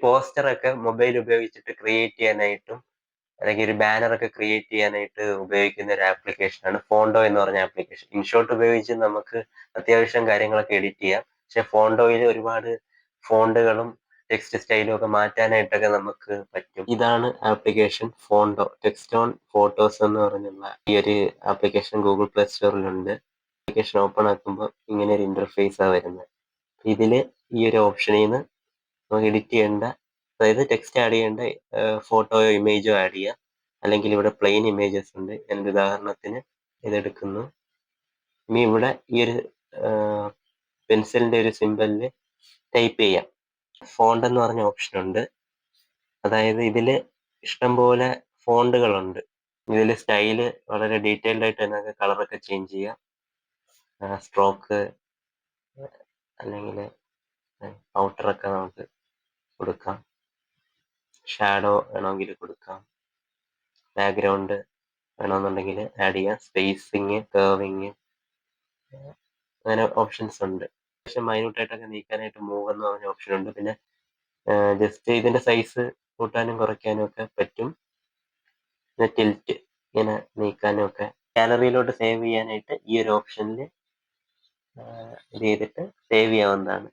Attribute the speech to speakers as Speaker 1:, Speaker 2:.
Speaker 1: പോസ്റ്ററൊക്കെ mobile ഉപയോഗിച്ചിട്ട് create ചെയ്യാനായിട്ടും അല്ലെങ്കിൽ ഒരു ബാനറൊക്കെ ക്രിയേറ്റ് ചെയ്യാനായിട്ട് ഉപയോഗിക്കുന്ന ഒരു ആപ്ലിക്കേഷനാണ് ഫോണ്ടോ എന്ന് പറഞ്ഞ ആപ്ലിക്കേഷൻ. ഇൻഷോട്ട് ഉപയോഗിച്ച് നമുക്ക് അത്യാവശ്യം കാര്യങ്ങളൊക്കെ എഡിറ്റ് ചെയ്യാം. പക്ഷെ ഫോണ്ടോയിൽ ഒരുപാട് ഫോണ്ടുകളും ടെക്സ്റ്റ് സ്റ്റൈലും ഒക്കെ മാറ്റാനായിട്ടൊക്കെ നമുക്ക് പറ്റും. ഇതാണ് application Fonto. Text on photos എന്ന് പറഞ്ഞുള്ള ഈ ഒരു ആപ്ലിക്കേഷൻ ഗൂഗിൾ പ്ലേ സ്റ്റോറിലുണ്ട്. ആപ്ലിക്കേഷൻ ഓപ്പൺ ആക്കുമ്പോൾ ഇങ്ങനെ ഒരു ഇന്റർഫേസാണ് വരുന്നത്. ഇതില് ഈ ഒരു ഓപ്ഷനിൽ നിന്ന് നമുക്ക് എഡിറ്റ് ചെയ്യേണ്ട, അതായത് ടെക്സ്റ്റ് ആഡ് ചെയ്യേണ്ട ഫോട്ടോയോ ഇമേജോ ആഡ് ചെയ്യാം. അല്ലെങ്കിൽ ഇവിടെ പ്ലെയിൻ ഇമേജസ് ഉണ്ട്. ഞാനൊരു ഉദാഹരണത്തിന് ഇതെടുക്കുന്നു. ഇനി ഇവിടെ ഈ ഒരു പെൻസിലിന്റെ ഒരു സിമ്പലിൽ ടൈപ്പ് ചെയ്യാം. ഫോണ്ട് എന്ന് പറഞ്ഞ ഓപ്ഷൻ ഉണ്ട്. അതായത് ഇതിൽ ഇഷ്ടംപോലെ ഫോണ്ടുകളുണ്ട്. ഇതിൽ സ്റ്റൈല് വളരെ ഡീറ്റെയിൽഡ് ആയിട്ട് തന്നെ കളറൊക്കെ ചേഞ്ച് ചെയ്യാം. സ്ട്രോക്ക് അല്ലെങ്കിൽ ഔട്ടറൊക്കെ നമുക്ക് കൊടുക്കാം. ഷാഡോ വേണമെങ്കിൽ കൊടുക്കാം. ബാക്ക്ഗ്രൗണ്ട് വേണമെന്നുണ്ടെങ്കിൽ ആഡ് ചെയ്യാം. സ്പേസിങ്, കർവിങ്, അങ്ങനെ ഓപ്ഷൻസ് ഉണ്ട്. പക്ഷെ മൈന്യൂട്ടായിട്ടൊക്കെ നീക്കാനായിട്ട് മൂവ് എന്ന് പറഞ്ഞ ഓപ്ഷൻ ഉണ്ട്. പിന്നെ ജസ്റ്റ് ഇതിന്റെ സൈസ് കൂട്ടാനും കുറയ്ക്കാനും ഒക്കെ പറ്റും. പിന്നെ ടിൽറ്റ് ഇങ്ങനെ നീക്കാനും ഒക്കെ. ഗാലറിയിലോട്ട് സേവ് ചെയ്യാനായിട്ട് ഈ ഒരു ഓപ്ഷനിൽ ഇത് ചെയ്തിട്ട് സേവ് ചെയ്യാവുന്നതാണ്.